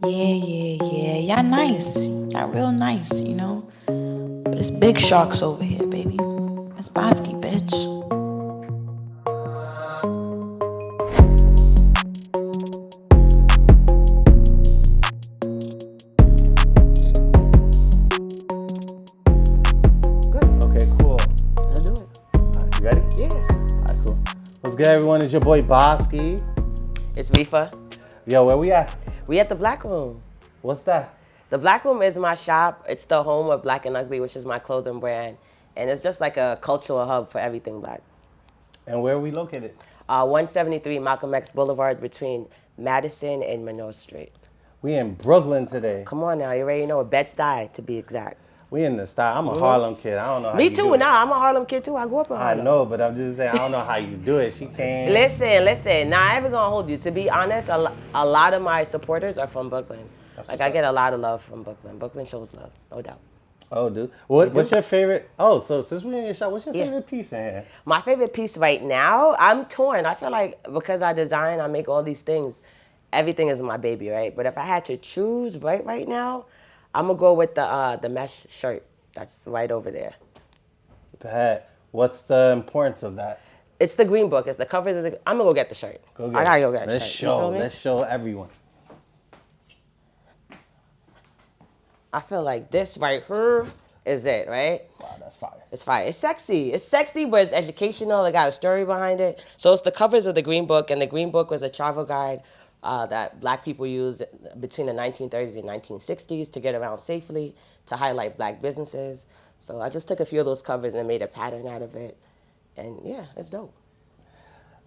Yeah. Y'all nice. Y'all real nice, you know. But it's big sharks over here, baby. It's Baski, bitch. Okay, cool. Let's do it. All right, you ready? Yeah. All right, cool. What's good, everyone? It's your boy Baski. It's Rifa. Yo, where we at? We at the Black Room. What's that? The Black Room is my shop. It's the home of Black and Ugly, which is my clothing brand. And it's just like a cultural hub for everything Black. And where are we located? 173 Malcolm X Boulevard between Madison and Monroe Street. We in Brooklyn today. Come on now, you already know. Bed-Stuy, to be exact. We in the style. I'm a Harlem kid. I don't know how Me you too. do it. Nah, I'm a Harlem kid too. I grew up in I Harlem. know, but I'm just saying, I don't know how you do it. She came. Listen. Now, I ain't gonna hold you. To be honest, a lot of my supporters are from Brooklyn. Like, I get a lot of love from Brooklyn. Brooklyn shows love, no doubt. Oh, dude. What's your favorite? Oh, so since we're in your shop, what's your Yeah. favorite piece in here? My favorite piece right now, I'm torn. I feel like because I design, I make all these things, everything is my baby, right? But if I had to choose right now, I'm gonna go with the mesh shirt that's right over there. Pat, what's the importance of that? It's the green book. It's the covers of the. I'm gonna go get the shirt. Go get I gotta it. go get the Let's shirt. You feel me? Let's show everyone. I feel like this right here is it, right? Wow, that's fire. It's fire. It's sexy. It's sexy, but it's educational. It got a story behind it. So it's the covers of the Green Book, and the Green Book was a travel guide that Black people used between the 1930s and 1960s to get around safely, to highlight Black businesses. So I just took a few of those covers and made a pattern out of it. And yeah, it's dope.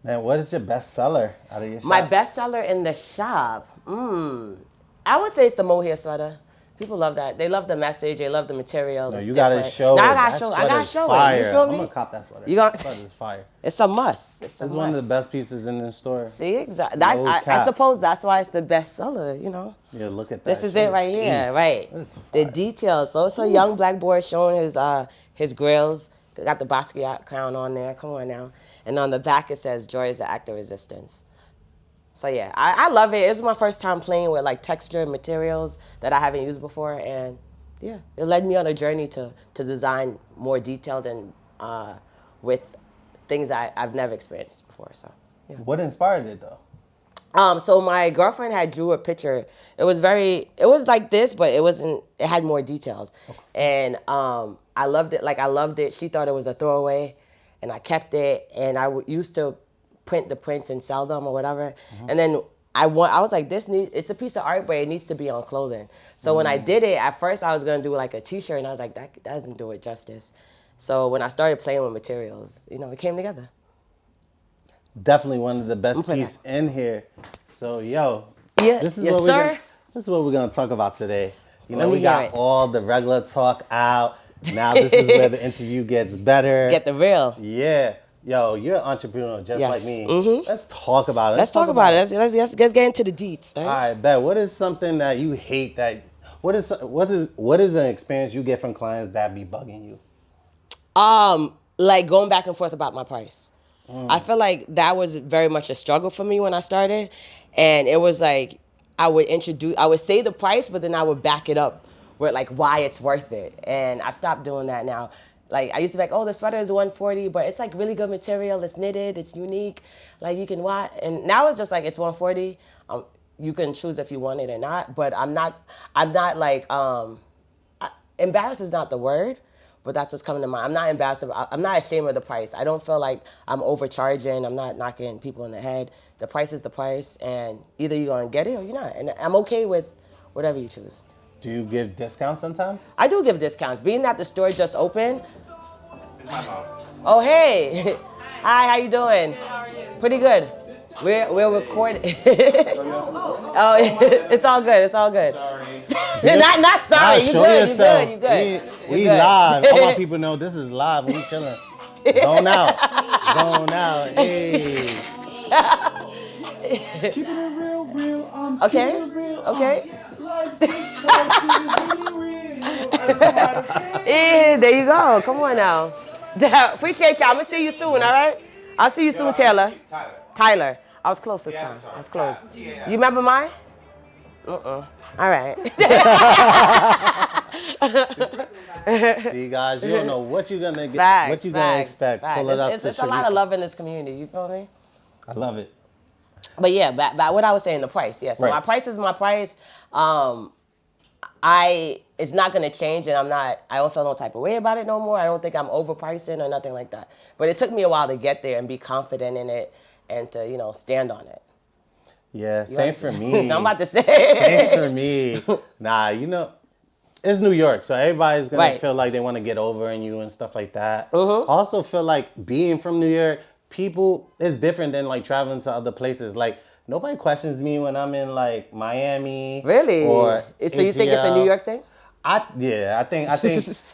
Man, what is your best seller out of your shop? My best seller in the shop, I would say it's the mohair sweater. People love that. They love the message. They love the material. No, it's you gotta different. show Now it. I gotta That show. I sweater gotta is show fire. it. You feel I'm me? gonna cop that sweater. You got. That sweater is fire. It's a must. It's It's one of the best pieces in the store. See, exactly. No I cap. suppose that's why it's the best seller. You know. Yeah, look at that. This is Show it the right here, beats. right? This is The fire. details. So it's a young Black boy showing his grills. Got the Baskuiat crown on there. Come on now. And on the back it says "Joy is the act of resistance." So yeah, I love it. It was my first time playing with like texture materials that I haven't used before, and yeah, it led me on a journey to design more detailed and with things I've never experienced before. So yeah. What inspired it though? So my girlfriend had drew a picture. It was like this, but it had more details. And I loved it. Like I loved it. She thought it was a throwaway, and I kept it. And I used to print the prints and sell them or whatever. And then I was like, it's a piece of art, but it needs to be on clothing. So when I did it, at first I was gonna do like a t-shirt, and I was like, that doesn't do it justice. So when I started playing with materials, it came together. Definitely one of the best Okay. pieces in here. So yo, Yeah, this is yes, what sir. this is what we're gonna talk about today. Let me We hear got it. all the regular talk out. Now this is where the interview gets better. Get the real. Yeah. Yo, you're an entrepreneur just Yes. like me. Mhm. Let's talk about it. Let's talk about it. Let's get into the deets. Right? All right, bet. What is something that you hate what is an experience you get from clients that be bugging you? Like going back and forth about my price. I feel like that was very much a struggle for me when I started. And it was like, I would say the price, but then I would back it up with like why it's worth it. And I stopped doing that now. Like I used to be like, oh, the sweater is $140, but it's like really good material. It's knitted, it's unique. Like you can watch. And now it's just like, it's $140. You can choose if you want it or not. But I'm not like, embarrassed is not the word, but that's what's coming to mind. I'm not embarrassed. I'm not ashamed of the price. I don't feel like I'm overcharging. I'm not knocking people in the head. The price is the price, and either you're gonna get it or you're not. And I'm okay with whatever you choose. Do you give discounts sometimes? I do give discounts. Being that the store just opened. Oh hey, hi. How you doing? Pretty good. We're recording. Oh, it's all good. It's all good. Not sorry. You show good. yourself. You good. We good. live. I want people to know this is live. We chilling. Zone out. Zone out. Hey. Keeping it real. Okay. Keeping it real. Okay. Life is Yeah, there you go. Come on now. Appreciate y'all. I'm gonna see you soon. All right. I'll see you soon, Taylor. Tyler. I was close this time. I was close. You remember mine? All right. See, guys, you don't know what you're gonna get, Facts, what you're gonna expect. facts. Pull it up to It's a lot of Sharika. love in this community. You feel me? I love it. But yeah, back what I was saying, the price. Yeah, so Right. my price is my price. It's not gonna change, and I don't feel no type of way about it no more. I don't think I'm overpricing or nothing like that. But it took me a while to get there and be confident in it and to stand on it. Yeah, same for me. So I'm about to Same say. for me. Nah, it's New York, so everybody's gonna Right. feel like they want to get over on you and stuff like that. Mm-hmm. I also feel like being from New York, people is different than like traveling to other places. Like nobody questions me when I'm in like Miami. Really? Or So you think it's a ATL. New York thing? I think.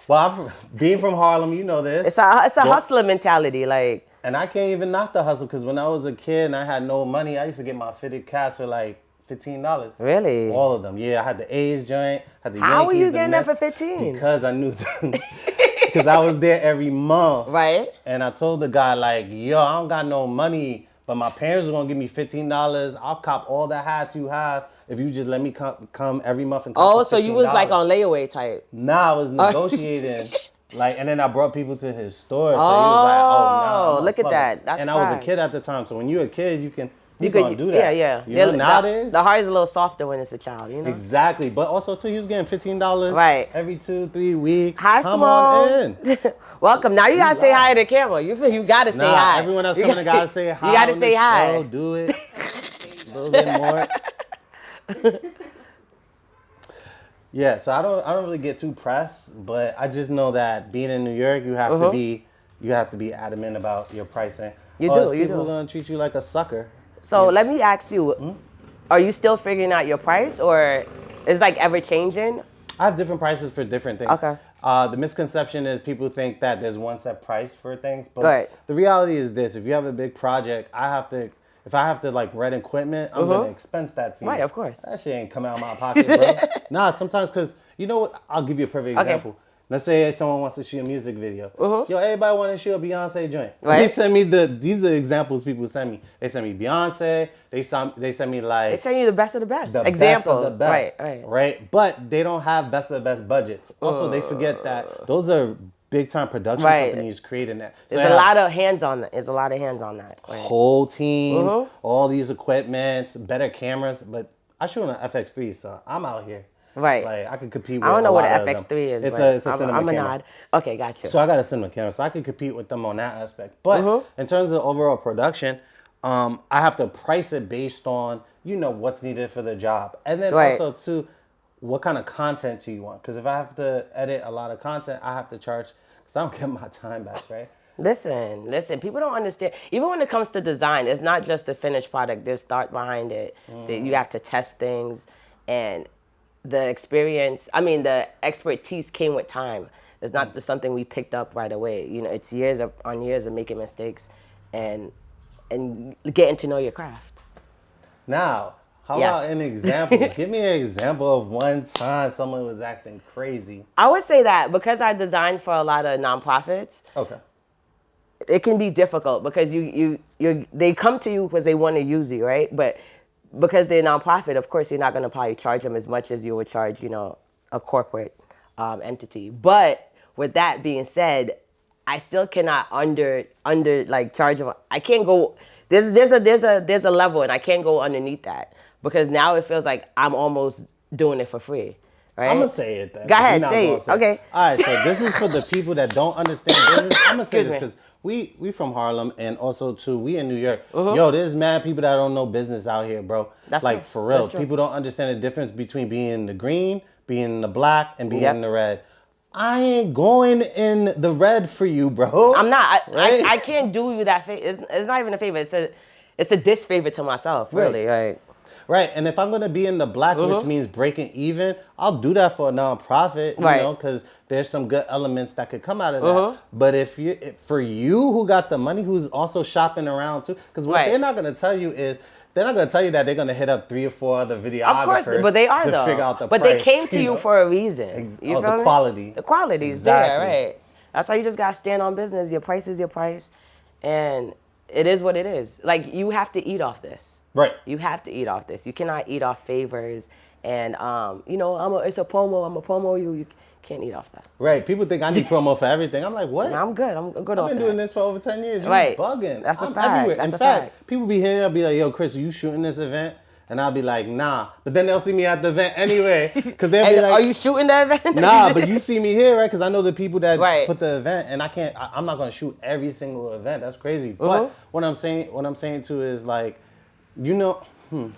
Well, being from Harlem, you know this. It's a hustler mentality, like. And I can't even knock the hustle because when I was a kid and I had no money, I used to get my fitted caps for like $15. Really? All of them. Yeah, I had the A's joint, had the How were Yankees, you the getting that Mets, for 15? Because I knew them. Because I was there every month. Right. And I told the guy like, yo, I don't got no money, but my parents are gonna give me $15. I'll cop all the hats you have if you just let me come every month and cop Oh, for so you was like $15. on layaway type. Nah, I was negotiating. Like, and then I brought people to his store, so he was like, "Oh, nah." I'm look a at that. plug. That's and I was a facts. kid at the time, so when you're a kid, you can do Yeah, that. yeah. You know, nowadays, The heart is a little softer when it's a child, you know? exactly. But also too, he was getting $15 Right. every 2-3 weeks. Hi, Come Simone. on in. Welcome. Now you gotta say hi to the camera. You gotta say Nah, hi. everyone else coming to gotta say hi. You gotta on say the hi. show, do it a little bit more. Yeah, so I don't really get too pressed, but I just know that being in New York, you have to be adamant about your pricing. You Or do, else you people do. gonna treat you like a sucker. So let me ask you, are you still figuring out your price, or is like ever changing? I have different prices for different things. Okay. The misconception is people think that there's one set price for things, but Right. the reality is this: if you have a big project, if I have to like rent equipment, I'm gonna expense that to you. Right, of course. That shit ain't coming out of my pocket, bro. Nah, sometimes because you know what? I'll give you a perfect Okay. example. Let's say someone wants to shoot a music video. Yo, everybody want to shoot a Beyonce joint. Right. They send me these are the examples people send me. They send me Beyonce. They send me like They send you the best of the best. the Example. best of the best. Right. But they don't have best of the best budgets. Also, they forget that those are big time production Right. companies creating that. So There's they a have lot of hands on that. There's a lot of hands on that. Right. whole teams, all these equipments, better cameras. But I shoot on an FX3, so I'm out here. Right. Like I could compete with. I don't know what an an FX3 is. It's but a cinema I'm a camera. nod. Okay, gotcha. So I got a cinema camera, so I could compete with them on that aspect. But in terms of overall production, I have to price it based on what's needed for the job, and then Right. also too, what kind of content do you want? Because if I have to edit a lot of content, I have to charge because I don't get my time back, right? Listen. People don't understand. Even when it comes to design, it's not just the finished product. There's thought behind it. That you have to test things, and the experience. I mean, the expertise came with time. It's not just something we picked up right away. It's years on years of making mistakes, and getting to know your craft. Now, how Yes. about an example? Give me an example of one time someone was acting crazy. I would say that because I designed for a lot of nonprofits, Okay. it can be difficult because they come to you because they want to use you, right? But because they're nonprofit, of course, you're not going to probably charge them as much as you would charge, a corporate entity. But with that being said, I still cannot under like charge them. I can't go. There's a level, and I can't go underneath that because now it feels like I'm almost doing it for free. Right? I'm gonna say it then. Go ahead, You're not say gonna it. Okay. All right, so this is for the people that don't understand business. I'm gonna say Excuse this me. because we from Harlem and also too we in New York. Yo, there's mad people that don't know business out here, bro. That's like true. for real. That's true. People don't understand the difference between being in the green, being in the black, and being Yep. in the red. I ain't going in the red for you, bro. I'm not. Right? I can't do you that favor. It's not even a favor. It's a disfavor to myself, really. Like, Right, and if I'm gonna be in the black, which means breaking even, I'll do that for a nonprofit, Right. because there's some good elements that could come out of that. But for you who got the money, who's also shopping around too, because what Right. they're not gonna tell you is they're not gonna tell you that they're gonna hit up 3 or 4 other videographers. of course, but they are to though. figure out the but price, they came to you know? for a reason. You the feel me? quality. The quality's Exactly. there, right? That's why you just gotta stand on business. Your price is your price, and it is what it is. Like, you have to eat off this. Right. You have to eat off this. You cannot eat off favors and, you know, it's a promo. I'm a promo. You can't eat off that. Right. People think I need promo for everything. I'm like, what? No, I'm good. I'm good. I've been doing this for over 10 years. You're Right. bugging. That's a I'm fact. everywhere. That's In a fact, fact. people be here, I'll be like, yo, Chris, are you shooting this event? And I'll be like, nah. But then they'll see me at the event anyway. Because they'll be like, Are you shooting the event? nah, but you see me here, right? Because I know the people that Right. put the event, and I'm not gonna shoot every single event. That's crazy. Uh-huh. But what I'm saying too is like, you know,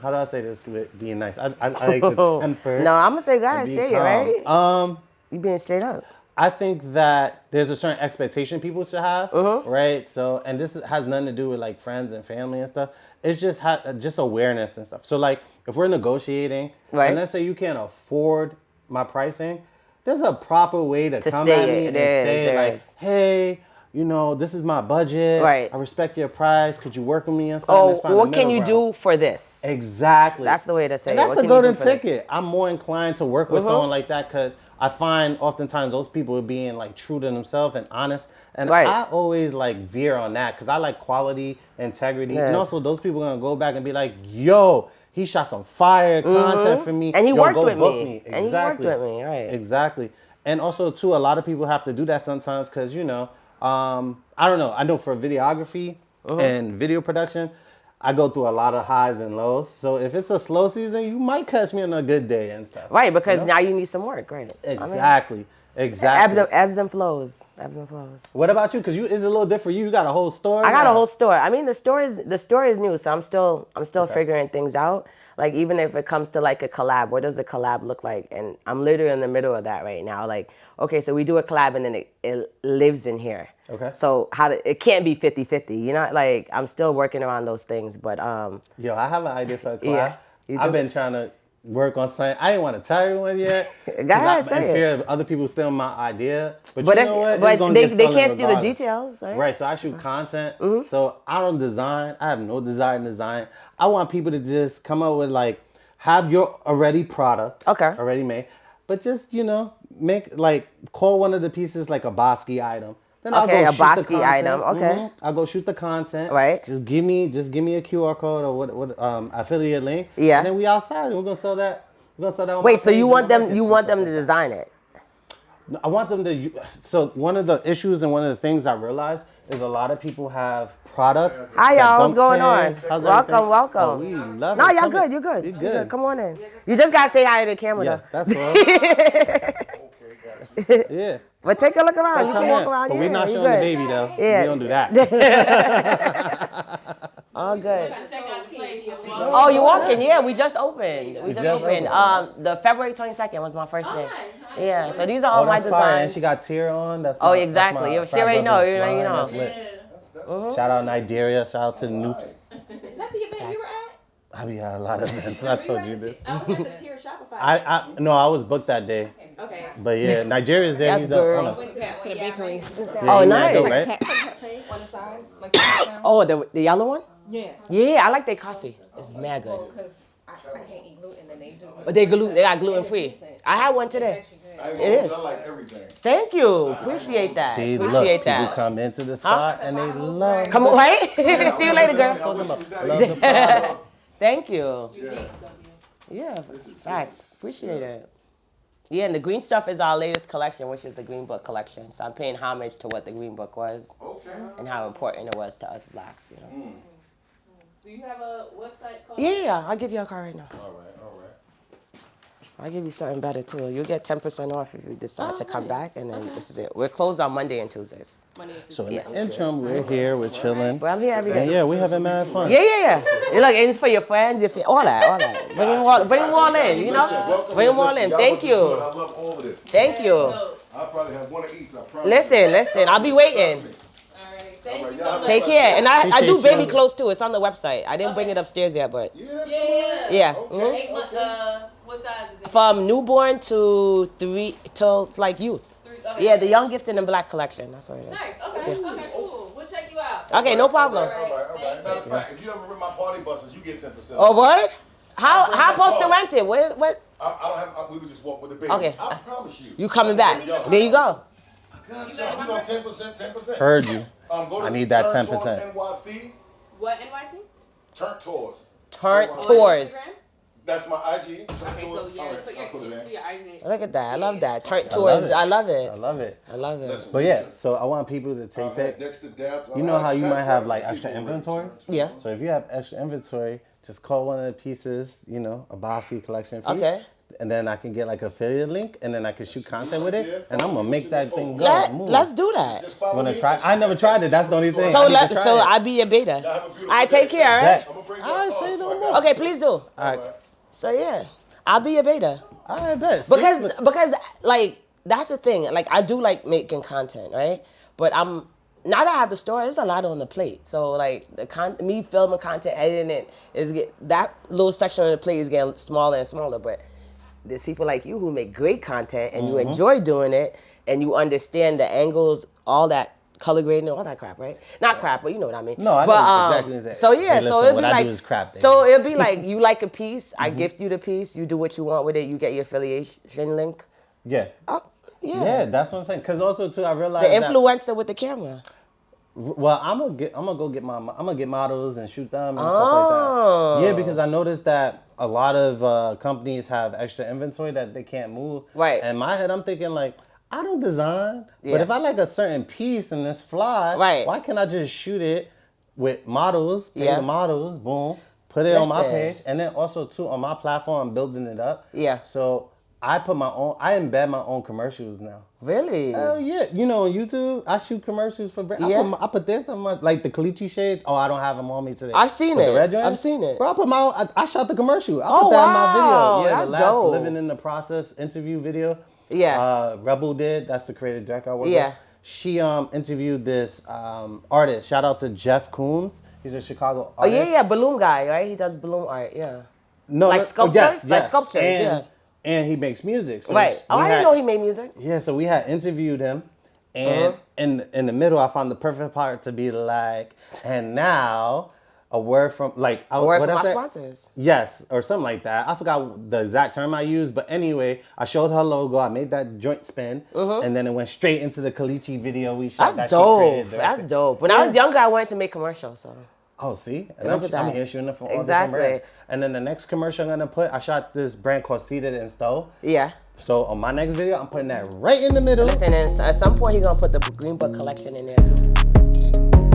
how do I say this with being nice? I like to temper. No, I'm gonna say, go ahead, and be say it, calm. right? You being straight up. I think that there's a certain expectation people should have, right? So, and this has nothing to do with like friends and family and stuff. It's just just awareness and stuff. So, like, if we're negotiating, Right. and let's say you can't afford my pricing, there's a proper way to come say at me it. and There say is. like, hey, you know, this is my budget. Right. I respect your price. Could you work with me on something? Oh, Let's find a what can you middle do for this? ground. Exactly. That's the way to say and it. that's What the can you do golden for this? ticket. I'm more inclined to work with someone like that because I find oftentimes those people are being like true to themselves and honest. And Right. I always like veer on that because I like quality, integrity. Yeah. And also those people are going to go back and be like, yo, he shot some fire content for me. And he Yo, worked go with book me. Exactly. And he worked with me, right. Exactly. And also too, a lot of people have to do that sometimes because, you know, I don't know. I know for videography and video production, I go through a lot of highs and lows. So if it's a slow season, you might catch me on a good day and stuff. Right, because you know? now you need some work, right? Exactly. Ebbs and flows. Ebbs and flows. What about you? Because it's a little different. You got a whole store. I got now. a whole store. I mean, the store is new, so I'm still figuring things out. Like, even if it comes to like a collab, what does a collab look like? And I'm literally in the middle of that right now. Like, okay, so we do a collab and then it lives in here. Okay. So it can't be 50-50, you know? Like, I'm still working around those things, but Yo, I have an idea for a collab. Yeah, you I've do? been trying to work on something. I didn't want to tell everyone yet. Go ahead, say in it. fear of other people stealing my idea. But But you know what? It's but gonna they get stolen can't steal the regardless. details, right? Right, so I shoot content. So I don't design. I have no desire to design. I want people to just come up with like, have your already product. Okay. Already made. But just, you know, call one of the pieces like a Baski item. Then I'll Okay, go a shoot the Baski content. item, okay. I'll go shoot the content. Right. Just give me a QR code or what affiliate link. Yeah. And then we outside and we're gonna sell that. We're gonna sell that on my Wait, so page you and want my them markets to and stuff. design it? I want them to. So one of the issues and one of the things I realized is a lot of people have product. Hi, that y'all. What's don't going pay. on? How's Welcome, everything? welcome. Oh, we love No, it. y'all Come good. in. You good. You You good. Come on in. You just gotta say hi to the camera, Yes, though. that's all. Yeah. But take a look around. You Come can walk in. around. But Yeah, we're not you showing the good. baby though. Yeah. We don't do that. All good. Oh, you walking? Yeah, we just opened. We just opened. The February 22nd was my first day. Yeah, so these are all my That's fire. And designs. she got tear on. That's Oh, my- exactly. That's my She already frat know. brother's You already line. know. That's lit. Shout out Nigeria. Shout out to the Noops. Is that the event you were at? I be at a lot of events. I told you this. I was at the Tier Shopify. I was booked that day. Okay. But yeah, Nigeria's there. That's He's done- girl. hold on. Went to the bakery. Yeah, Oh, you mad nice. though, right? Cafe on the side. Like the Oh, the yellow one? Yeah. Yeah, I like their coffee. It's mad good. Because I can't eat gluten and they do. But they got gluten free. I had one today. It is. I like everything. Thank you. Appreciate that. See, look, Appreciate people that. come into the spot and they love. Come on, right? See you later, girl. Love the product. Thank you. Yeah, facts. Appreciate it. Yeah, and the green stuff is our latest collection, which is the Green Book collection. So I'm paying homage to what the Green Book was Okay. and how important it was to us blacks. You know? Do you have a website called? Yeah, I'll give you a card right now. All right. I'll give you something better too. You'll get 10% off if you decide to come back, and then this is it. We're closed on Monday and Tuesdays. Money and So in Yeah. the interim, we're here, we're chilling. But I'm here every And day. yeah, we having mad fun. Yeah. Look, and it's for your friends, all that. Bring them all in, you know? Bring them all in. Thank I you. love all of this. Thank you. I'll probably have one of each. I promise. Listen, I'll be waiting. All right. Thank you All right, so y'all much. Take care. And I Appreciate do baby you. clothes too. It's on the website. I didn't bring it upstairs yet, but Yeah. yeah. Okay. 8 months. What size is it? From newborn to 3 till like youth. 3. Okay. Yeah, the young gifted and black collection. That's what it is. Nice. Okay. Okay. Cool. We'll check you out. Okay, no problem. All right. Matter of fact, if you ever rent my party buses, you get 10%. Oh, what? How I'm supposed to rent it? What? I don't have. We would just walk with the baby. Okay. I promise you. You coming back? There you go. God, we on 10%. Heard you. Go to I need that Turn 10%. Towards NYC. What NYC? Turn tours. Turn On tours. Instagram? That's my IG. Turn Okay, tours. so yeah, All right, put your I'll put it in. Look at that. I love that. Turn I tours. love it. I love it. I love it. I love it. Listen, But yeah, so I want people to take I've that. had Dexter Dab. You know how you might have like people extra already. inventory? Yeah. So if you have extra inventory, just call one of the pieces, you know, a Baski collection piece. Okay. And then I can get like affiliate link, and then I can shoot content with it, and I'm gonna make that thing go. move. Let's do that. Just follow Wanna me. try? I never tried it. That's the only thing. So I need to try so it. I be your beta. Y'all have a beautiful I take day. care, all right? Bet. I'm gonna bring All right, y'all say cards no so I more. got Okay, please do. All right. So yeah, I'll be your beta. All right, bet. See? Because like that's the thing. Like I do like making content, right? But now that I have the store, there's a lot on the plate. So like me filming content, editing it that little section on the plate is getting smaller and smaller. But there's people like you who make great content and you enjoy doing it and you understand the angles, all that color grading, all that crap, right? Not crap, but you know what I mean. No, I know exactly what you're saying. So yeah, Hey, so listen, it'd what be I like do is crap, so it'd be like you like a piece, I gift you the piece, you do what you want with it, you get your affiliation link. Yeah. Oh, yeah. Yeah, that's what I'm saying. Cause also too, I The realized that, influencer with the camera. well, I'm gonna get models and shoot them and stuff like that. Yeah, because I noticed that a lot of companies have extra inventory that they can't move. Right. And in my head, I'm thinking like, I don't design, Yeah. but if I like a certain piece and it's fly, Right. why can't I just shoot it with models, pay Yeah. the models, boom, put it on my Listen. page, and then also too on my platform, I'm building it up. Yeah. So I embed my own commercials now. Really? Oh yeah, you know on YouTube I shoot commercials for brands. Yeah. I put their stuff on, like the Caliche shades. Oh, I don't have them on me today. I've seen With the it. red joints? I've seen it. Bro, I shot the commercial. I Oh, put that in wow. my video. Yeah, That's the last dope. Living in the Process interview video. Yeah. Rebel did. That's the creative director I work Yeah. with. She interviewed this artist. Shout out to Jeff Coombs. He's a Chicago Oh artist. yeah, balloon guy, right? He does balloon art, yeah. No, Like no, sculptures? yes, Like yes. sculptures, and, yeah. And he makes music. So Right. Oh, we I didn't had- know he made music. Yeah, so we had interviewed him, and in the middle, I found the perfect part to be like, and now a word from like A word what from I our said? sponsors. Yes, or something like that. I forgot the exact term I used, but anyway, I showed her logo. I made that joint spin, and then it went straight into the Caliche video we shot. That's that she created, dope. That's directed. dope. When I was younger, I wanted to make commercials, so. Oh, see? And Look at I'm that. here shooting it for all Exactly. different brands. And then the next commercial I'm gonna put, I shot this brand called Seated in Stowe. Yeah. So on my next video, I'm putting that right in the middle. Listen, and at some point, he's gonna put the Green Book collection in there too.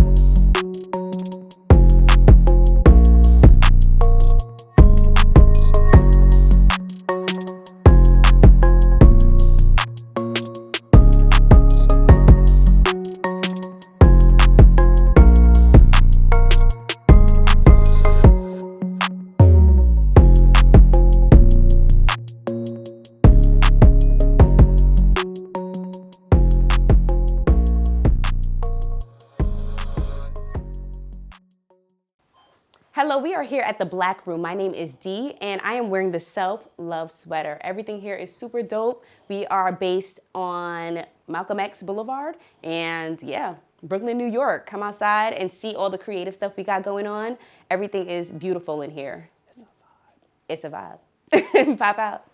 Hello, we are here at the Black Room. My name is Dee, and I am wearing the Self-Love sweater. Everything here is super dope. We are based on Malcolm X Boulevard, and yeah, Brooklyn, New York. Come outside and see all the creative stuff we got going on. Everything is beautiful in here. It's a vibe. Pop out.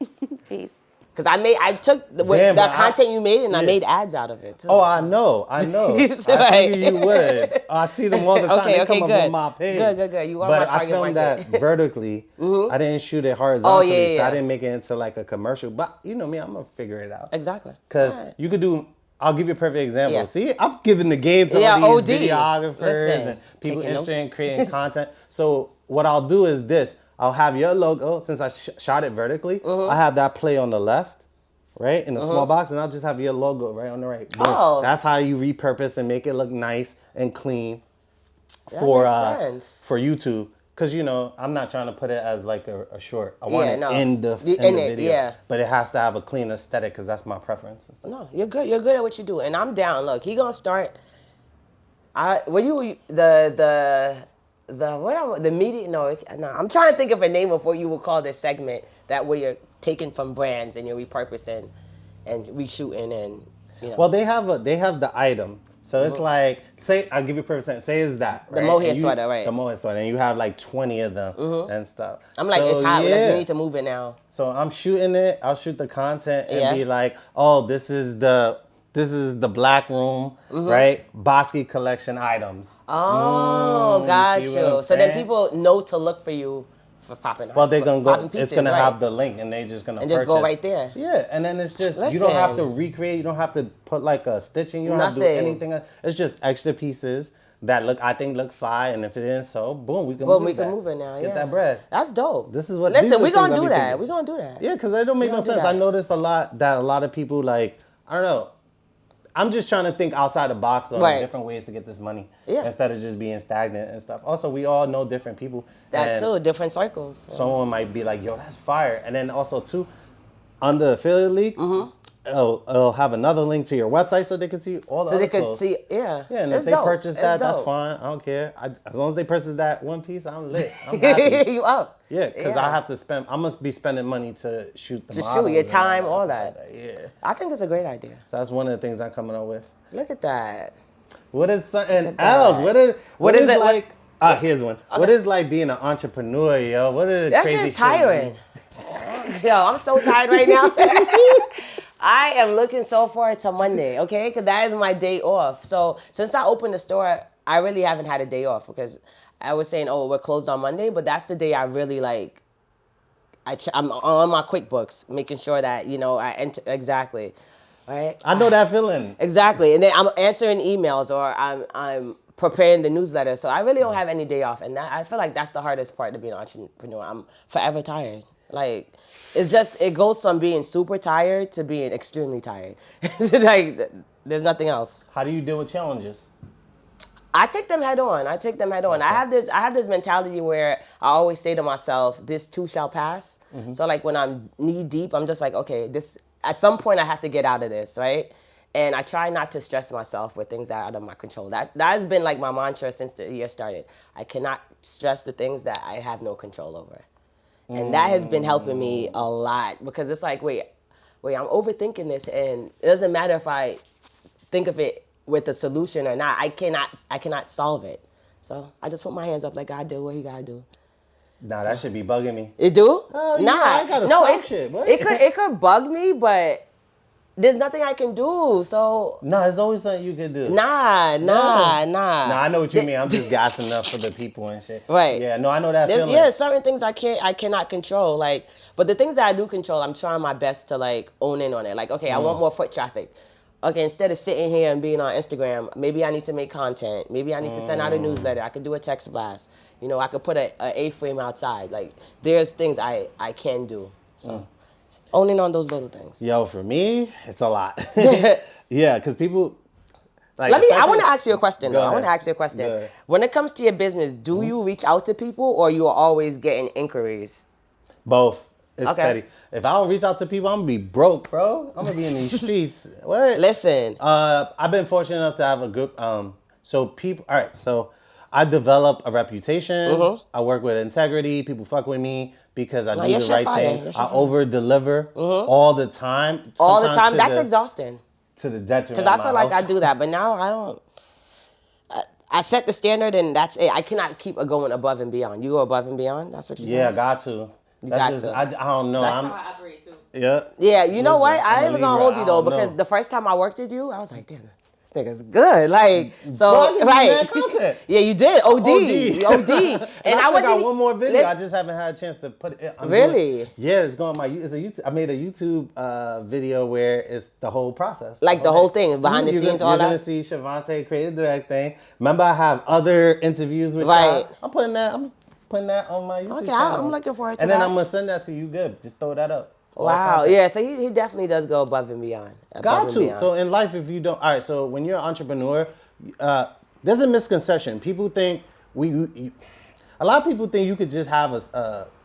Peace. Cause I took the Damn, but content you made and I yeah. made ads out of it too. Oh, so. I know. So, I like- figured you would. I see them all the time. Okay, They okay, come good. up on my page. Good. You are But my I target filmed market. that vertically. I didn't shoot it horizontally, Oh, yeah, so yeah. I didn't make it into like a commercial. But you know me, I'm gonna figure it out. Exactly. Because you could do. I'll give you a perfect example. Yeah. See, I'm giving the game to Yeah, all these OD. videographers Listen, and people taking interested in notes. creating content. So what I'll do is this. I'll have your logo, since I shot it vertically, I have that play on the left, right, in the small box, and I'll just have your logo right on the right. Boom. Oh. That's how you repurpose and make it look nice and clean That for makes sense. for YouTube. Because, you know, I'm not trying to put it as like a short. I want Yeah, it no. in the In it, video. yeah. But it has to have a clean aesthetic because that's my preference. And stuff. No, you're good. You're good at what you do, and I'm down. Look, he gonna start. The media? No, I'm trying to think of a name of what you would call this segment that where you're taking from brands and you're repurposing and reshooting and you know. Well, they have the item. So it's like, say, I'll give you a perfect example. Say it's that. The right? mohair And you- sweater, right. The mohair sweater. And you have like 20 of them and stuff. I'm like, So, it's hot. yeah. We need to move it now. So I'm shooting it. I'll shoot the content and Yeah. be like, oh, this is the This is the black room, right? Baski collection items. Oh, got see you. what I'm So then saying? people know to look for you for popping. Well, they're gonna popping go. pieces, It's gonna right. have the link, and they just gonna And just go purchase. right there. Yeah, and then it's just you don't have to Listen. recreate. You don't have to put like a stitching. You don't have to do Nothing. anything. It's just extra pieces that look fire, and if it isn't so, boom, we can Well, move we can that. move it now. Let's yeah. get that bread. That's dope. This is what. Listen, we we gonna do that. We gonna do that. Yeah, because it don't make no gonna do sense. that. I noticed a lot of people like I don't know. I'm just trying to think outside the box on Right. different ways to get this money Yeah. instead of just being stagnant and stuff. Also, we all know different people. That and too, different circles. Someone might be like, "Yo, that's fire," and then also too, on the affiliate link, Mm-hmm. it'll have another link to your website so they can see all the. So other they could clothes. see, yeah. Yeah, and It's if they dope. purchase It's that, that's dope. fine. I don't care. As long as they purchase that one piece, I'm lit. I'm happy. You up? Yeah, because I have to spend. I must be spending money to shoot the To shoot, models your and time, all stuff that. like Yeah, I think it's a great idea. so that's one of the things I'm coming up with. Look at that. What is something at that. else? What is is it like? Here's one. What is like being an entrepreneur, yo? What is the That's crazy just tiring. shit? Yo, I'm so tired right now. I am looking so forward to Monday, okay? Because that is my day off. So since I opened the store, I really haven't had a day off because I was saying, oh, we're closed on Monday, but that's the day I really like. I'm on my QuickBooks, making sure that I enter exactly, right? I know that feeling. Exactly, and then I'm answering emails or I'm preparing the newsletter. So I really don't have any day off, and I feel like that's the hardest part to be an entrepreneur. I'm forever tired. Like it goes from being super tired to being extremely tired. Like there's nothing else. How do you deal with challenges? I take them head on. I have this mentality where I always say to myself, this too shall pass. So like when I'm knee deep, I'm just like, okay, this at some point I have to get out of this, right? And I try not to stress myself with things that are out of my control. That has been like my mantra since the year started. I cannot stress the things that I have no control over. And that has been helping me a lot because it's like, wait, I'm overthinking this and it doesn't matter if I think of it with a solution or not. I cannot solve it. So I just put my hands up like God do what he gotta do. Nah, that should be bugging me. It do? Oh, yeah, nah. I gotta no, stop shit. What? it could bug me, but there's nothing I can do. So No, there's always something you can do. nah. Nah, I know what you mean. I'm just gassing up for the people and shit. Right. Yeah, no, I know that feeling. Yeah, certain things I cannot control. Like, but the things that I do control, I'm trying my best to like own in on it. Like, okay, I want more foot traffic. Okay, instead of sitting here and being on Instagram, maybe I need to make content. Maybe I need to send out a newsletter. I could do a text blast. I could put a A-frame outside. Like, there's things I can do. So, owning on those little things. Yo, for me, it's a lot. Yeah, because people. Like, I want to ask you a question, Go though. I want to ahead. ask you a question. Go ahead. When it comes to your business, do you reach out to people or you are always getting inquiries? Both. It's Okay. steady. If I don't reach out to people, I'm gonna be broke, bro. I'm gonna be in these streets. What? Listen. I've been fortunate enough to have a group. So people. All right. So I develop a reputation. I work with integrity. People fuck with me because I do your the shit right fire. thing. Your shit I fire. over deliver all the time. All the sometimes time. to That's the- exhausting. To the detriment. Because I of my feel like I health. do that, but now I don't. I set the standard and that's it. I cannot keep going above and beyond. You go above and beyond? That's what you Yeah, say? got to. That's got just, to. I don't know. That's I'm, How I operate too. yeah. Yeah, you know what? Listen, I I'm a ain't even gonna Libra. hold you I though don't because know. the first time I worked with you, I was like, damn, this nigga's good. Like, Bro, so, I give you right. mad content. Yeah, you did. OD. OD. And I I still got wasn't one more video. listen- I just haven't had a chance to put it. Really? Yeah, it's going on it's a YouTube. I made a YouTube video where it's the whole process. Like the whole thing, behind the scenes, all You're that? gonna see Shavante creative direct thing. Remember, I have other interviews with Right. y'all. I'm putting that on my YouTube Okay, channel. I'm looking forward to and that. then I'm gonna send that to you. Good. Just throw that up. All Wow. content. Yeah, so he definitely does go above and beyond. Above Got and to. beyond. So in life, if you don't, all right. So when you're an entrepreneur, there's a misconception. People think a lot of people think you could just have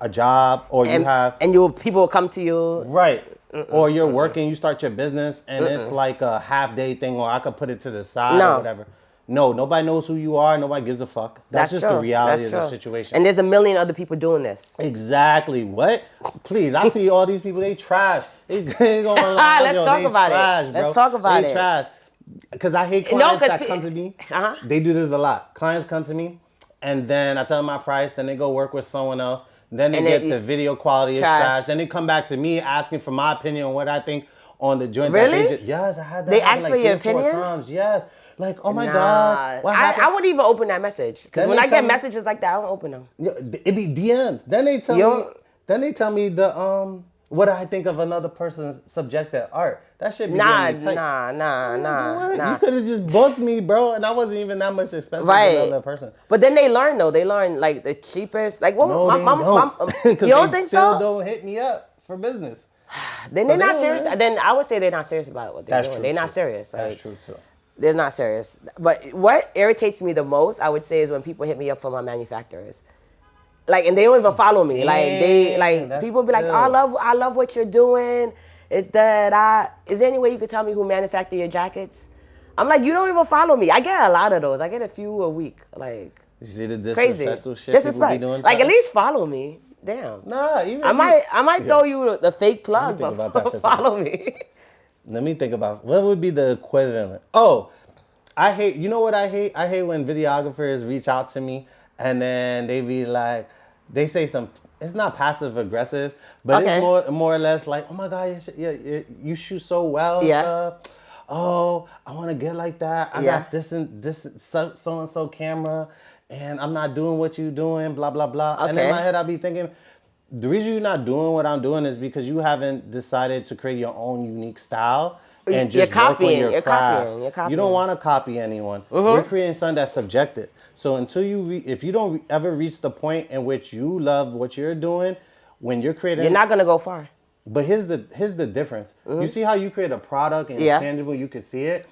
a job or you have and people will come to you. right, or you're working, you start your business, and it's like a half day thing, or I could put it to the side No. or whatever. No, nobody knows who you are. Nobody gives a fuck. That's just true. the reality That's of the true. situation. And there's a million other people doing this. Exactly. What? Please, I see all these people. They trash. They going online. Let's yo, talk they about it. trash, Let's bro. talk about they it. trash. Because I hate No, clients 'cause that come to me. Uh-huh. They do this a lot. Clients come to me, and then I tell them my price. Then they go work with someone else. Then they And get it- the video quality is trash. trash. Then they come back to me asking for my opinion on what I think. on the joint. Really? Yes, I had that. They happen asked for your 3 or 4 opinion? times. Yes. Like, oh my Nah. God. What happened? I wouldn't even open that message. Because Then when they I tell get me- messages like that, I don't open them. It be DMs. Then they tell Yo. me. Then they tell me the what I think of another person's subjective art. That shit be Nah. getting me tight. What? Nah. You could have just booked me, bro, and I wasn't even that much expensive Right. than another person. But then they learn though. They learn like the cheapest. Like what? No, my, they my, don't. you 'Cause don't they think still so? don't hit me up for business. Then So they're they not don't serious. learn. Then I would say they're not serious about what they're That's doing. true, They're not too. serious. Like, That's true too. they're not serious. But what irritates me the most, I would say, is when people hit me up for my manufacturers. Like, and they don't even follow me. Damn, that's People be like, ill. oh, I love what you're doing. Is there any way you could tell me who manufactured your jackets? I'm like, you don't even follow me. I get a lot of those. I get a few a week. Like, You see the crazy. disrespectful shit Disrespect. people be doing? Like, to at us? least follow me. Damn. Nah, even I might throw you the fake plug, think but about that for a second. follow me. Let me think about what would be the equivalent. Oh, I hate. You know what I hate? I hate when videographers reach out to me and then they be like, they say some. It's not passive aggressive, but Okay. it's more or less like, oh my God, you shoot so well. Yeah. And stuff. Oh, I want to get like that. I Yeah. got this so and so camera, and I'm not doing what you doing. Blah blah blah. And in Okay. my head, I'll be thinking, the reason you're not doing what I'm doing is because you haven't decided to create your own unique style and You're just work on copying, your you're craft. copying, you're copying. You don't want to copy anyone. You're creating something that's subjective. So until if you don't ever reach the point in which you love what you're doing, when you're creating, You're not gonna go far. But here's the difference. You see how you create a product and Yeah. it's tangible, you can see it?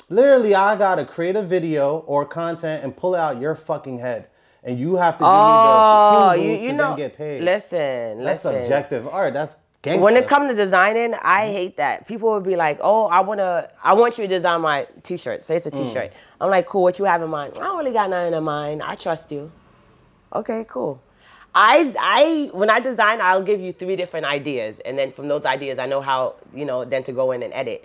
Literally, I gotta create a video or content and pull it out your fucking head. And you have to give Oh, me the you approval to know. then get paid. Listen. That's subjective art. That's gangster. When it comes to designing, I hate that. People would be like, "Oh, I want you to design my T-shirt." Say it's a T-shirt. I'm like, "Cool. What you have in mind?" I don't really got nothing in mind. I trust you. Okay, cool. I when I design, I'll give you 3 different ideas, and then from those ideas, I know how then to go in and edit.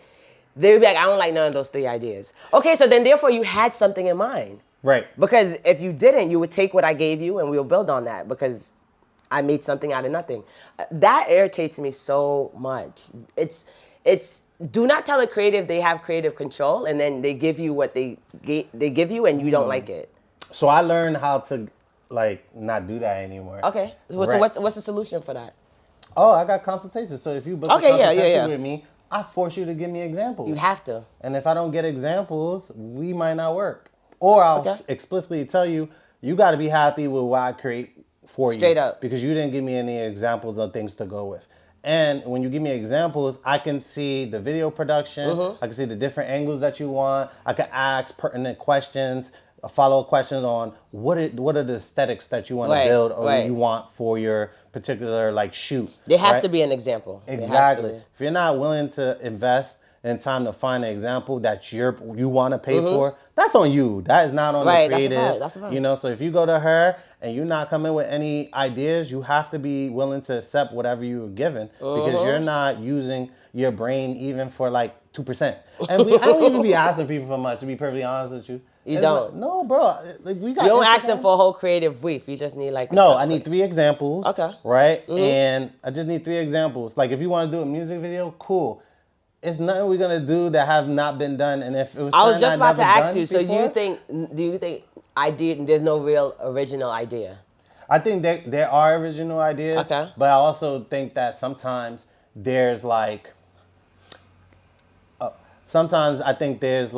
They'll be like, "I don't like none of those 3 ideas." Okay, so then therefore you had something in mind. Right. Because if you didn't, you would take what I gave you and we'll build on that because I made something out of nothing. That irritates me so much. It's do not tell a creative they have creative control and then they give you what they give you and you don't like it. So I learned how to not do that anymore. Okay. So Right. what's the solution for that? Oh, I got consultations. So if you book Okay, a yeah, consultation yeah. with me, I force you to give me examples. You have to. And if I don't get examples, we might not work. Or I'll Okay. explicitly tell you, you got to be happy with what I create for you. Straight up. Because you didn't give me any examples of things to go with. And when you give me examples, I can see the video production. I can see the different angles that you want. I can ask pertinent questions, follow-up questions on what are the aesthetics that you want to build or you want for your particular shoot. There has right? to be an example. There has to Exactly. be. If you're not willing to invest in time to find an example that you want to pay for, that's on you. That is not on Right, the that's a creative. fact, that's a fact. So if you go to her and you're not coming with any ideas, you have to be willing to accept whatever you were given because you're not using your brain even for 2%. And I don't even be asking people for much, to be perfectly honest with you. You It's don't? no, bro. We got You don't ask Instagram. them for a whole creative brief. You just need No, I need 3 examples. Okay. Right? And I just need 3 examples. If you want to do a music video, cool. It's nothing we're gonna do that have not been done. And if it was I was something just about to never ask done you. So before, do you think there's no real original idea? I think that there are original ideas. Okay. But I also think that sometimes there's sometimes I think there's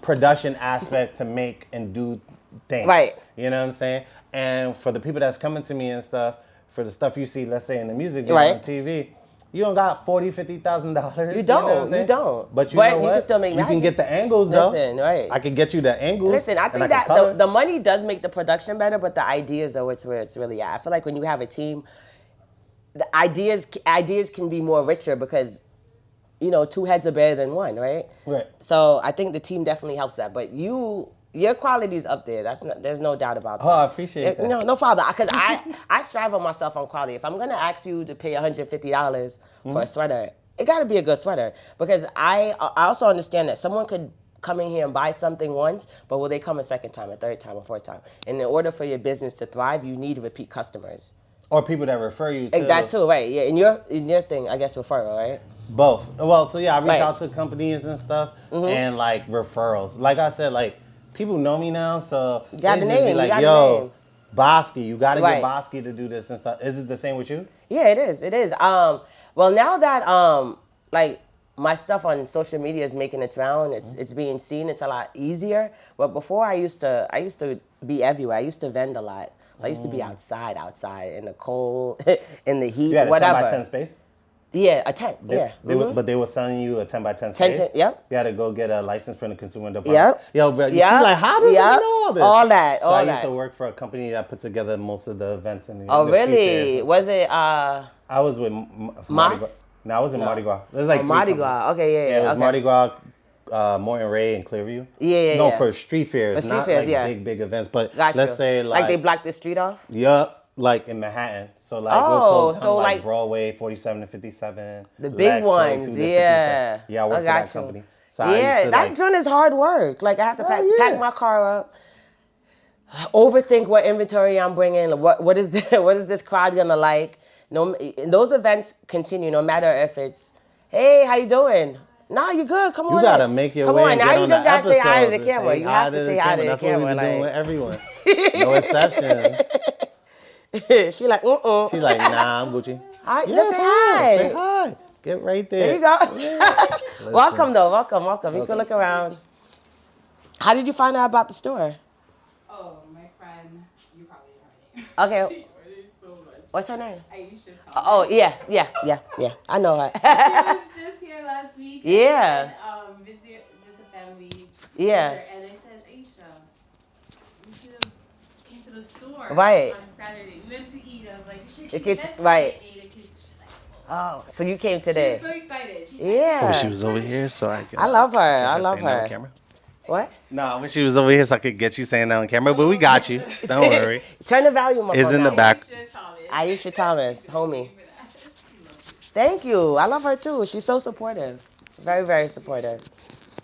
production aspect to make and do things. Right. You know what I'm saying? And for the people that's coming to me and stuff, for the stuff you see, let's say in the music video Right. on TV, you don't got $40,000-$50,000. You don't. know what I'm You saying? don't. But you But know you what? can still make You can magic. get the angles though. Listen, right. I can get you the angles. Listen, I and think can that color. the money does make the production better, but the ideas are where it's really at. I feel like when you have a team, the ideas can be more richer because 2 heads are better than 1, right? Right. So I think the team definitely helps that. But your quality's up there. There's no doubt about that. Oh, I appreciate that. No problem. Because I strive on myself on quality. If I'm gonna ask you to pay $150 for a sweater, it got to be a good sweater. Because I also understand that someone could come in here and buy something once, but will they come a second time, a third time, a fourth time? And in order for your business to thrive, you need repeat customers. Or people that refer you to. That too, right? Yeah. In your thing, I guess referral, right? Both. Well, so yeah, I reach Right. out to companies and stuff, and like referrals. Like I said, like people know me now, so got they the just be name, you like, got the "Yo, name." Baski, you got to Right. get Baski to do this and stuff." Is it the same with you? Yeah, it is. It is. Well, now that like my stuff on social media is making its round, it's being seen. It's a lot easier. But before, I used to be everywhere. I used to vend a lot. So I used to be outside in the cold, in the heat, You had a whatever. 10 by 10 space. Yeah, a tent. Yeah. But they were selling you a 10 by 10 10, space. yep. You had to go get a license from the consumer department. Yep. Yo, bro, Yep. she's like, how does Yep. she know all this? All that, So all I used that. to work for a company that put together most of the events in the Oh, the street fairs really? and Was it I was with Mardi Gras. Moss? No, I was in Mardi Gras. There's like three Mardi companies. Gras? Okay, yeah, Yeah, it was okay. Mardi Gras, Morton Ray, and Clearview. Yeah, No, yeah. for street fairs, For street not fairs, like yeah. big events. But Got let's you. say like they blocked the street off. Yup, like in Manhattan. So like we'll Oh, close down so like like Broadway, 47 to 57. the big Lex, 42 ones, to 57. yeah. Yeah, I work for got that you. company. So I Yeah, used to, that like, joint is hard work. Like I have to Hell yeah. pack my car up, overthink what inventory I'm bringing. What is what is this crowd gonna like? No, those events continue no matter if it's, hey, how you doing? Nah, you good. Come on. you gotta in. make your Come way on. and Now get you on just the gotta say hi to the episode. camera. You have to say hi to the That's camera. what we be doing with Like, everyone. No exceptions. she like, She's like, nah, I'm Gucci. Hi, Yeah, let's say for real. hi. Say hi. Get right there. There you go. Welcome though. Welcome. You can look around. How did you find out about the store? Oh, my friend, you probably know her name. Okay. She orders so much. What's her name? Aisha Thomas. Oh yeah. I know her. She was just here last week. Yeah. And visited just a family. Yeah. Here, and they said, Aisha, you should have came to the store Right. on Saturday. We went to eat. I was like, you should The keep kids- Bed-Stuy right. and ate. The kids, she's like, Oh, so you came today? she's so excited. She's Yeah. I wish she was over here so I could. I love her. get I love saying that on her. camera. What? No, I wish she was over here so I could get you saying that on camera, but we got you. Don't worry. Turn the volume up. It's on in the that. back. Aisha Thomas. Aisha Thomas, homie. Thank you. I love her too. She's so supportive. Very, very supportive.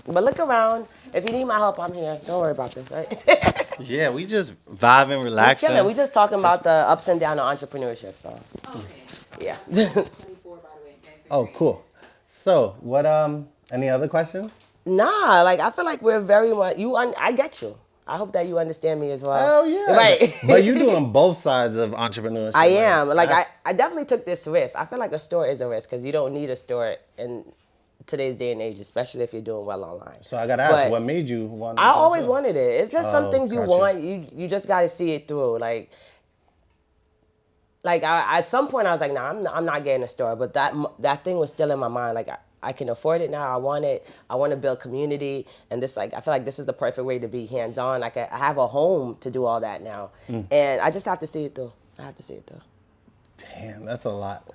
But look around. If you need my help, I'm here. Don't worry about this. Right? Yeah, we just vibing, relaxing. Chilling. We just talking about the ups and downs of entrepreneurship. So Okay. yeah. 24, by the way. Guys are Oh, great. cool. So, what? Any other questions? Nah, like I feel like we're very much. I get you. I hope that you understand me as well. Hell yeah. Right. But you're doing both sides of entrepreneurship. I am. Like that's- I definitely took this risk. I feel like a store is a risk because you don't need a store in today's day and age, especially if you're doing well online. So I gotta ask, But what made you want? I always wanted it. It's just some Oh, things you gotcha. want. You just got to see it through. Like I, at some point I was like, nah, I'm not getting a store. But that thing was still in my mind. Like I can afford it now. I want it. I want to build community. And this, like, I feel like this is the perfect way to be hands-on. Like I have a home to do all that now. And I just have to see it through. I have to see it through. Damn, that's a lot.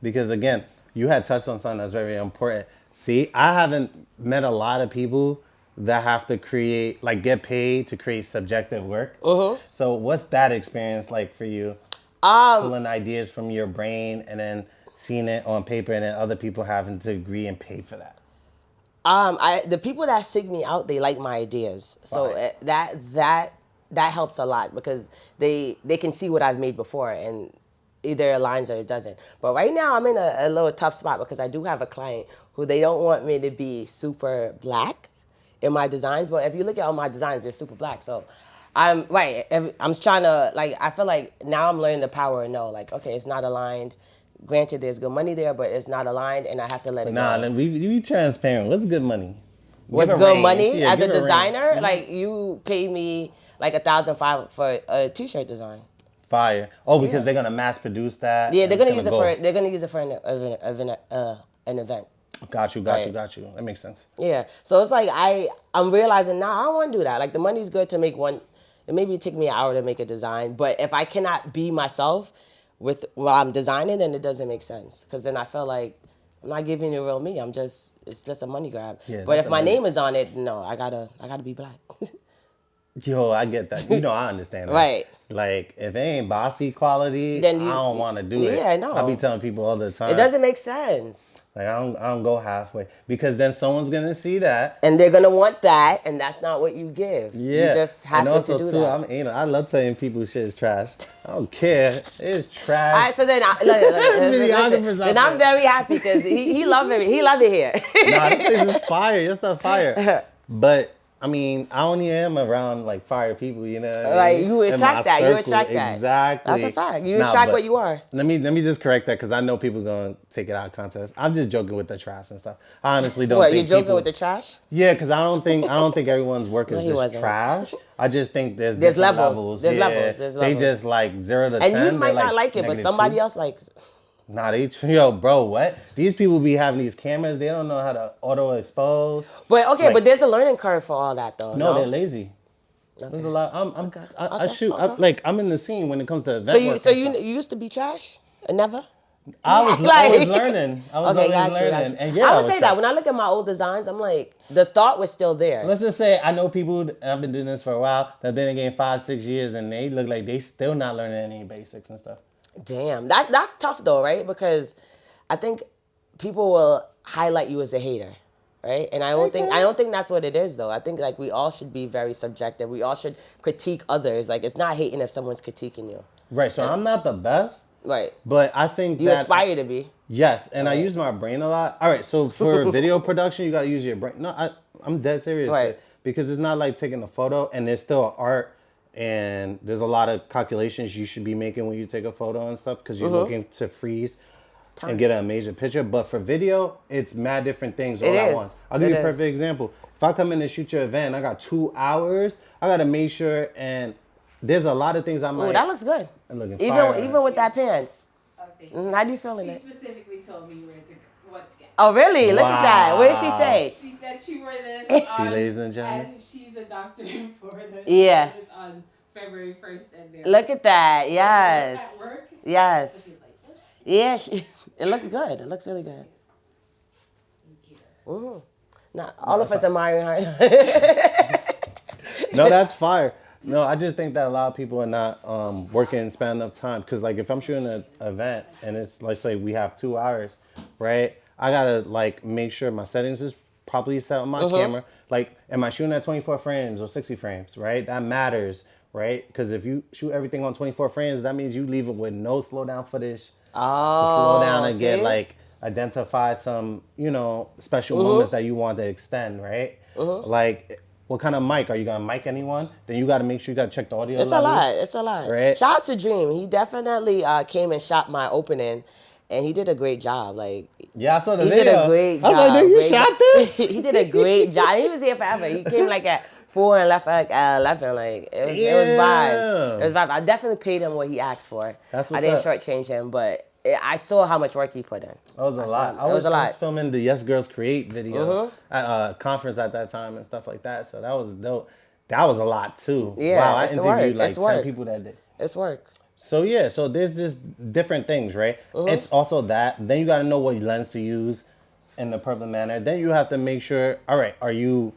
Because again, you had touched on something that's very important. See, I haven't met a lot of people that have to create, like, get paid to create subjective work. So what's that experience like for you? Pulling ideas from your brain and then seeing it on paper and then other people having to agree and pay for that. The people that seek me out, they like my ideas. So Right. that helps a lot because they can see what I've made before and either it aligns or it doesn't. But right now I'm in a little tough spot because I do have a client who they don't want me to be super black in my designs. But if you look at all my designs, they're super black. So I'm trying to, like, I feel like now I'm learning the power of no, like, okay, it's not aligned. Granted, there's good money there, but it's not aligned and I have to let it Nah, go. then we be transparent. What's good money? What's Give a good range. money Yeah, as a give range. designer? Like you pay me like $1,500 for a t-shirt design. Fire. Oh, because they're gonna mass produce that. Yeah, and they're it's gonna use it go. for an event. Got you. Right. That makes sense. Yeah. So it's like I'm realizing now I don't want to do that. Like the money's good to make one. It maybe take me an hour to make a design, but if I cannot be myself with what I'm designing, then it doesn't make sense. Because then I feel like I'm not giving you real me. It's just a money grab. Yeah, but that's if my amazing. name is on it, no, I gotta be black. Yo, I get that. You know, I understand that. Right. Like, if it ain't Baski quality, Then I don't want to do it. Yeah, no. I be telling people all the time. It doesn't make sense. Like, I don't go halfway. Because then someone's going to see that. And they're gonna want that, and that's not what you give. Yeah. You just happen and also to do too, that. I love telling people shit is trash. I don't care. It's trash. All right, so then, Videographers out then I'm there. very happy because he loved it. He loved it here. Nah, this place is fire. Your stuff fire. But I mean, I only am around like fire people, you know. What I Right, mean? you In attract my that. You circle. attract that. Exactly. That's a fact. You Nah, attract but what you are. Let me just correct that because I know people gonna take it out of context. I'm just joking with the trash and stuff. I honestly don't. What, think you're joking people, with the trash? Yeah, because I don't think everyone's work is he just wasn't. trash. I just think there's There's different levels. There's Yeah. levels. There's They levels. just like 0 to 10. And you might they're, not like it, but -2. somebody else likes it. Nah, yo, bro, what? These people be having these cameras. They don't know how to auto expose. But okay, Like- but there's a learning curve for all that though. No, they're lazy. There's a lot. I shoot. I'm in the scene when it comes to event So you work so and you stuff. you used to be trash? Never? I was learning. I was always got learning. you. And yeah, I would say trash. that when I look at my old designs, I'm like, the thought was still there. Let's just say I know people. I've been doing this for a while. That've been in the game 5-6 years, and they look like they still not learning any basics and stuff. Damn, that's tough though, right? Because I think people will highlight you as a hater, right? And I don't think that's what it is though. I think like we all should be very subjective. We all should critique others. Like it's not hating if someone's critiquing you. Right. So I'm not the best, Right. but I think You that aspire to be. Yes, and I use my brain a lot. All right, so for video production, you got to use your brain. No, I'm dead serious. Right. Because it's not like taking a photo, and there's still art, and there's a lot of calculations you should be making when you take a photo and stuff, because you're looking to freeze and get an amazing picture. But for video, it's mad different things all at once. I'll give you a perfect example. If I come in and shoot your event, I got 2 hours. I got to make sure, and there's a lot of things I might. Oh, that looks good. I'm looking fire. Even with that pants. Okay. How do you feel in She it? specifically told me what to get. Oh, really? Look at that. What did she say? She said she wore this See, ladies and gentlemen. and she's a doctor in Florida. Yeah. She wore this on February 1st and there. Look at that. Yes. At work. So Yes. she's like, this. Yeah. It looks good. It looks really good. Mm-hmm. Now, all of us admiring her. No, that's fire. No, I just think that a lot of people are not working and spend enough time. Because, like, if I'm shooting an event and it's, let's say, we have 2 hours, right? I got to, like, make sure my settings is properly set on my camera. Like, am I shooting at 24 frames or 60 frames, right? That matters, right? Because if you shoot everything on 24 frames, that means you leave it with no slowdown footage to slow down and get, like, identify some, you know, special moments that you want to extend, right? Like, what kind of mic? Are you gonna mic anyone? Then you gotta make sure you gotta check the audio It's levels. a lot. It's a lot. Right? Shout out to Dream. He definitely came and shot my opening, and he did a great job. Like Yeah, I saw the he video. did a great job. I was like, dude, you Great shot job. this? He did a great job. He was here forever. He came like at 4 and left like at 11. Like it was vibes. It was vibes. I definitely paid him what he asked for. That's I what's didn't up. shortchange him, but I saw how much work he put in. That was a lot. It was a lot. I was filming the Yes Girls Create video at a conference at that time and stuff like that. So that was dope. That was a lot too. Yeah, wow, I it's interviewed work. like It's 10 work. people that day. It's work. So yeah, so there's just different things, right? It's also that. Then you gotta know what lens to use in the perfect manner. Then you have to make sure, all right, are you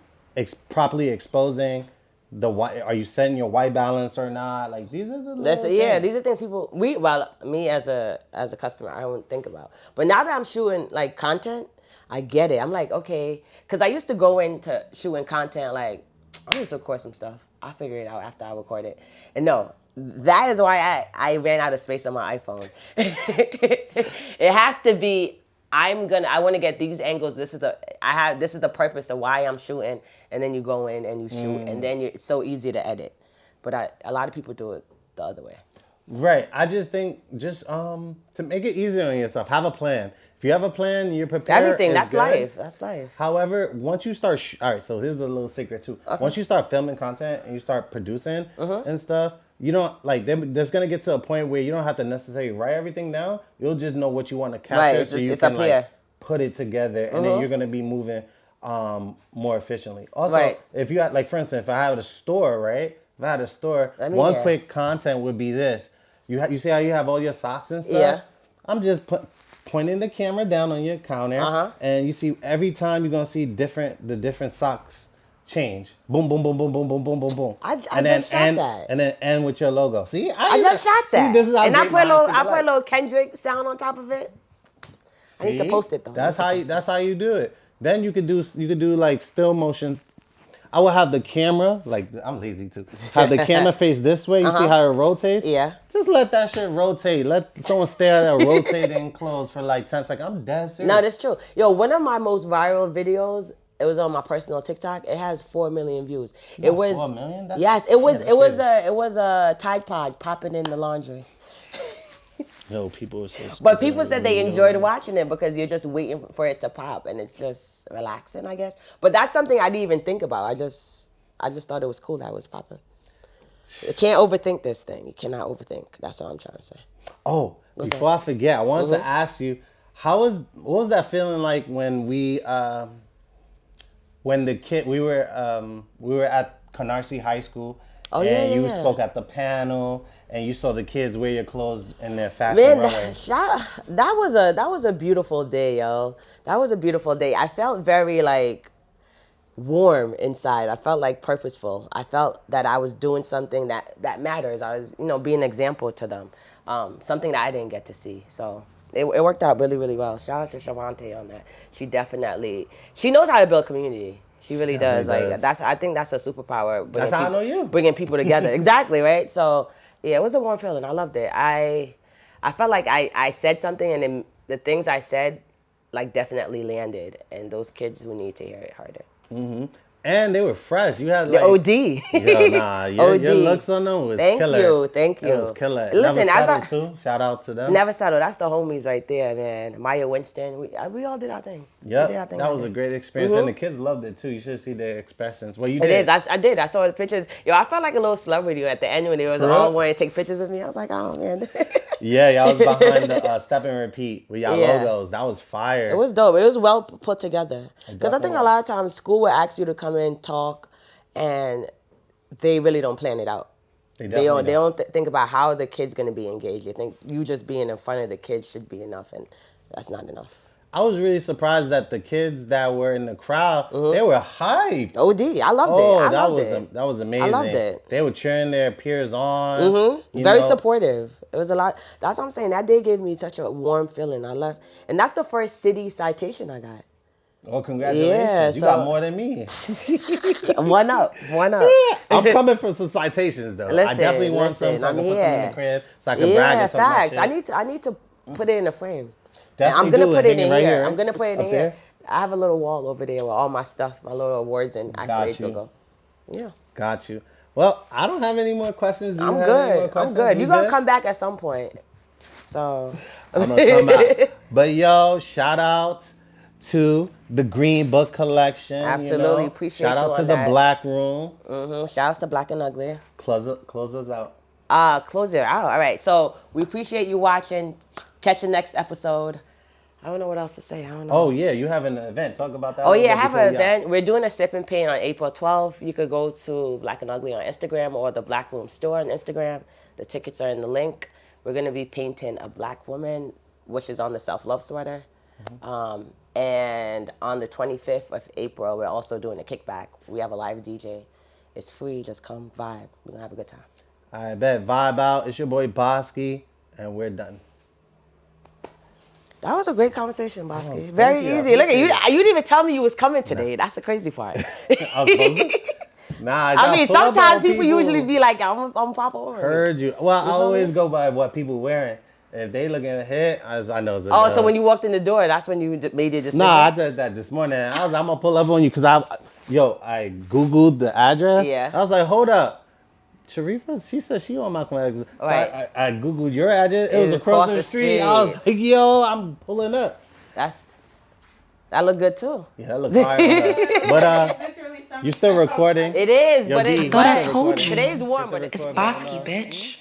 properly exposing the white? Are you setting your white balance or not? Like these are the little things. These are things people me as a customer, I don't think about. But now that I'm shooting like content, I get it. I'm like, okay, because I used to go into shooting content like, I'm just record some stuff. I'll figure it out after I record it. And no, that is why I ran out of space on my iPhone. It has to be, I want to get these angles. This is the purpose of why I'm shooting. And then you go in and you shoot, and then it's so easy to edit. But a lot of people do it the other way. Right. I just think to make it easier on yourself, have a plan. If you have a plan, you're prepared. Everything, it's that's good. life. That's life. However, once you start, all right, so here's a little secret too. Okay. Once you start filming content and you start producing and stuff, you don't, like, there's going to get to a point where you don't have to necessarily write everything down. You'll just know what you want to capture. Right, so you it's can, up like, here. put it together, and then you're going to be moving more efficiently. Also, Right. if you had, like, for instance, if I had a store, right? If I had a store, mean, yeah. quick content would be this. You see how you have all your socks and stuff? Yeah. I'm just pointing the camera down on your counter, and you see every time you're gonna see the different socks change. Boom, boom, boom, boom, boom, boom, boom, boom, boom. I and just shot end, that. And then end with your logo. See, I just shot that. See, this is how and I great put a little, minds think alike. Kendrick sound on top of it. I need to post it though. That's how you do it. Then you could do like still motion. I would have the camera, like I'm lazy too. Have the camera face this way. You see how it rotates? Yeah. Just let that shit rotate. Let someone stare at that rotating clothes for like 10 seconds. I'm dead serious. No, that's true. Yo, one of my most viral videos, it was on my personal TikTok. It has 4 million views. It was 4 million? Yes, it was a Tide Pod popping in the laundry. Yo, people are so stupid. But people said they enjoyed watching it because you're just waiting for it to pop and it's just relaxing, I guess. But that's something I didn't even think about. I just thought it was cool that it was popping. You can't overthink this thing. You cannot overthink. That's all I'm trying to say. Oh, before I forget, I wanted to ask you, what was that feeling like when we were at Canarsie High School and you spoke at the panel and you saw the kids wear your clothes in their fashion runway. That was a beautiful day, yo. That was a beautiful day. I felt very like warm inside. I felt like purposeful. I felt that I was doing something that matters. I was, being an example to them. Something that I didn't get to see. So it worked out really, really well. Shout out to Shavante on that. She knows how to build community. She really does. Like I think that's a superpower. That's how I know you. Bringing people together. Exactly, right? So yeah, it was a warm feeling. I loved it. I felt like I said something, and then the things I said, like, definitely landed. And those kids who need to hear it heard it. Mm-hmm. And they were fresh. You had the like... OD. Yo, nah, your looks on them was killer. Thank you. It was killer. Listen, Never Settle, too. Shout out to them. Never Settle. That's the homies right there, man. Maya Winston. We all did our thing. Yep, that was a great experience. And the kids loved it, too. You should see their expressions. Well, you did. It is. I did. I saw the pictures. Yo, I felt like a little celebrity at the end when they was all wanting to take pictures of me. I was like, oh, man. Yeah, y'all was behind the Step and Repeat with y'all logos. That was fire. It was dope. It was well put together. Because I think a lot of times school will ask you to come in, talk, and they really don't plan it out. They don't think about how the kid's going to be engaged. They think you just being in front of the kids should be enough, and that's not enough. I was really surprised that the kids that were in the crowd, they were hyped. OD. I loved it. That was amazing. I loved it. They were cheering their peers on. Very supportive. It was a lot. That's what I'm saying. That day gave me such a warm feeling. I left. And that's the first city citation I got. Oh, congratulations. Yeah, you got more than me. One up. I'm coming for some citations, though. I definitely want some, so I can put them in the crib so I can brag and facts. I need to put it in a frame. I'm going to put it in here. I'm going to put it in here. I have a little wall over there where all my stuff, my little awards and accolades will go. Yeah. Got you. Well, I don't have any more questions. I'm good. You're going to come back at some point. So. I'm going to come out. But, yo, shout out to the Green Book Collection. Absolutely. Appreciate you on that. Shout out to the Black Room. Shout out to Black and Ugly. Close us out. Close it out. All right. So we appreciate you watching. Catch the next episode. I don't know what else to say. I don't know. Oh, yeah. You have an event. Talk about that. Oh, yeah. I have an event. We're doing a sip and paint on April 12th. You could go to Black and Ugly on Instagram or the Black Room store on Instagram. The tickets are in the link. We're going to be painting a black woman, which is on the self-love sweater. And on the 25th of April, we're also doing a kickback. We have a live DJ. It's free. Just come vibe. We're going to have a good time. I bet. Vibe out. It's your boy Baski, and we're done. That was a great conversation, Baski. Very easy. Look at you. You didn't even tell me you was coming today. That's the crazy part. I was supposed to. Nah, I mean, sometimes people usually be like, I'm Papa Orange. Heard you. Well, I always go by what people wearing. If they looking ahead, I know it's a so when you walked in the door, that's when you made your decision? Nah, I did that this morning. I'm going to pull up on you because I Googled the address. Yeah. I was like, hold up. Sharifa, she said she on Malcolm X. So right. I Googled your address. It was across the street. I was like, yo, I'm pulling up. That looked good too. Yeah, that looked fire. But you still recording? It is, Yo, but I thought I told you. Today's warm, but it's Baski, bitch.